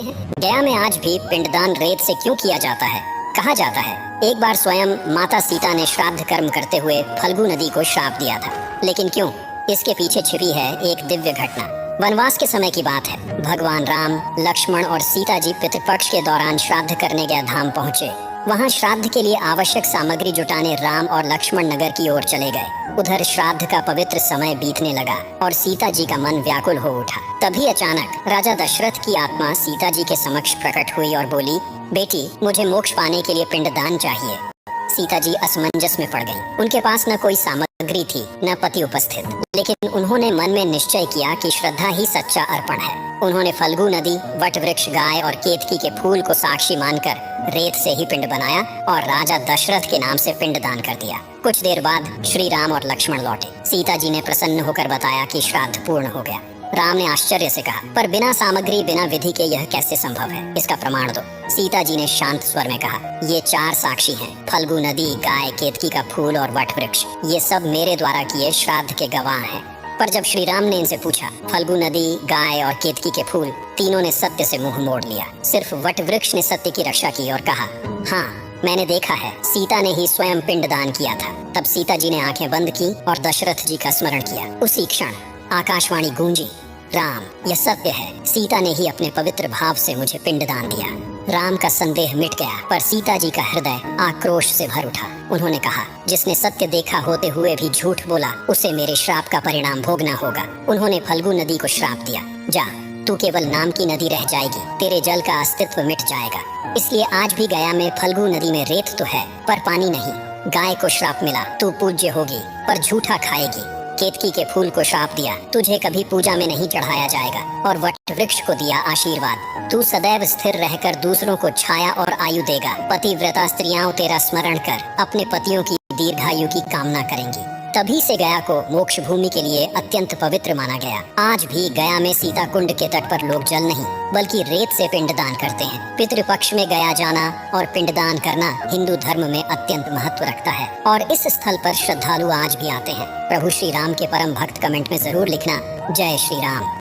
हैं गया में आज भी पिंडदान रेत से क्यों किया जाता है? कहा जाता है एक बार स्वयं माता सीता ने श्राद्ध कर्म करते हुए फल्गु नदी को श्राप दिया था। लेकिन क्यों? इसके पीछे छिपी है एक दिव्य घटना। वनवास के समय की बात है। भगवान राम, लक्ष्मण और सीता जी पितृपक्ष के दौरान श्राद्ध करने गया धाम पहुँचे। वहाँ श्राद्ध के लिए आवश्यक सामग्री जुटाने राम और लक्ष्मण नगर की ओर चले गए। उधर श्राद्ध का पवित्र समय बीतने लगा और सीता जी का मन व्याकुल हो उठा। तभी अचानक राजा दशरथ की आत्मा सीता जी के समक्ष प्रकट हुई और बोली, बेटी, मुझे मोक्ष पाने के लिए पिंडदान चाहिए। सीता जी असमंजस में पड़ गईं। उनके पास न कोई सामग्री थी, न पति उपस्थित, लेकिन उन्होंने मन में निश्चय किया कि श्रद्धा ही सच्चा अर्पण है। उन्होंने फल्गु नदी, वट वृक्ष, गाय और केतकी के फूल को साक्षी मानकर रेत से ही पिंड बनाया और राजा दशरथ के नाम से पिंड दान कर दिया। कुछ देर बाद श्री राम और लक्ष्मण लौटे। सीता जी ने प्रसन्न होकर बताया कि श्राद्ध पूर्ण हो गया। राम ने आश्चर्य से कहा, पर बिना सामग्री, बिना विधि के यह कैसे संभव है? इसका प्रमाण दो। सीता जी ने शांत स्वर में कहा, ये 4 साक्षी हैं, फल्गु नदी, गाय, केतकी का फूल और वट वृक्ष। ये सब मेरे द्वारा किए श्राद्ध के गवाह हैं। पर जब श्री राम ने इनसे पूछा, फल्गु नदी, गाय और केतकी के फूल, तीनों ने सत्य से मुंह मोड़ लिया। सिर्फ वट वृक्ष ने सत्य की रक्षा की और कहा, हाँ, मैंने देखा है, सीता ने ही स्वयं पिंड दान किया था। तब सीता जी ने आंखें बंद की और दशरथ जी का स्मरण किया। उसी क्षण आकाशवाणी गूंजी, राम, यह सत्य है, सीता ने ही अपने पवित्र भाव से मुझे पिंडदान दिया। राम का संदेह मिट गया, पर सीता जी का हृदय आक्रोश से भर उठा। उन्होंने कहा, जिसने सत्य देखा होते हुए भी झूठ बोला, उसे मेरे श्राप का परिणाम भोगना होगा। उन्होंने फल्गु नदी को श्राप दिया, जा, तू केवल नाम की नदी रह जाएगी, तेरे जल का अस्तित्व मिट जाएगा। इसलिए आज भी गया में फल्गु नदी में रेत तो है, पर पानी नहीं। गाय को श्राप मिला, तू पूज्य होगी, पर झूठा खाएगी। केतकी के फूल को श्राप दिया, तुझे कभी पूजा में नहीं चढ़ाया जाएगा। और वट वृक्ष को दिया आशीर्वाद, तू सदैव स्थिर रहकर दूसरों को छाया और आयु देगा। पतिव्रता स्त्रियां तेरा स्मरण कर अपने पतियों की दीर्घायु की कामना करेंगी। तभी से गया को मोक्ष भूमि के लिए अत्यंत पवित्र माना गया। आज भी गया में सीता कुंड के तट पर लोग जल नहीं, बल्कि रेत से पिंडदान करते हैं। पितृपक्ष में गया जाना और पिंडदान करना हिंदू धर्म में अत्यंत महत्व रखता है और इस स्थल पर श्रद्धालु आज भी आते हैं। प्रभु श्री राम के परम भक्त कमेंट में जरूर लिखना, जय श्री राम।